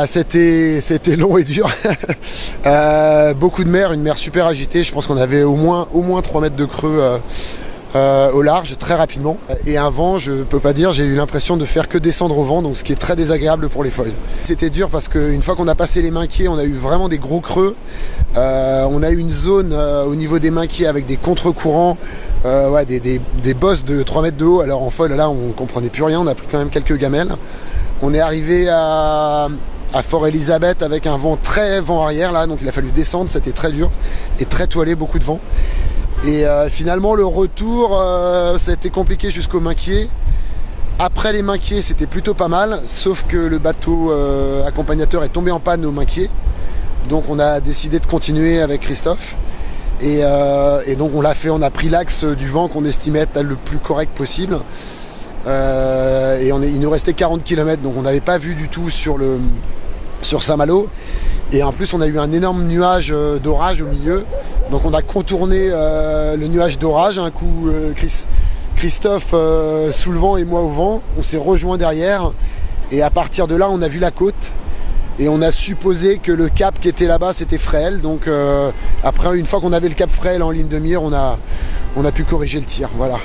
C'était long et dur. Beaucoup de mer, une mer super agitée. Je pense qu'on avait au moins 3 mètres de creux au large très rapidement. Et un vent, je peux pas dire, j'ai eu l'impression de faire que descendre au vent, donc ce qui est très désagréable pour les foils. C'était dur parce qu'une fois qu'on a passé les Minquiers, on a eu vraiment des gros creux. On a eu une zone au niveau des Minquiers avec des contre-courants, des bosses de 3 mètres de haut. Alors en foil, là, on comprenait plus rien, on a pris quand même quelques gamelles. On est arrivé à Fort-Élisabeth avec un vent arrière là, donc il a fallu descendre, c'était très dur et très toilé, beaucoup de vent. Et finalement le retour, ça a été compliqué jusqu'aux Minquiers. Après les Minquiers, c'était plutôt pas mal, sauf que le bateau accompagnateur est tombé en panne aux Minquiers. Donc on a décidé de continuer avec Christophe. Et donc on l'a fait, on a pris l'axe du vent qu'on estimait être le plus correct possible. Il nous restait 40 km, donc on n'avait pas vu du tout sur Saint-Malo. Et en plus on a eu un énorme nuage d'orage au milieu. Donc on a contourné le nuage d'orage. Un coup Christophe sous le vent et moi au vent. On s'est rejoint derrière. Et à partir de là on a vu la côte. Et on a supposé que le cap qui était là-bas c'était Fréhel. Donc après une fois qu'on avait le cap Fréhel en ligne de mire, on a pu corriger le tir. Voilà.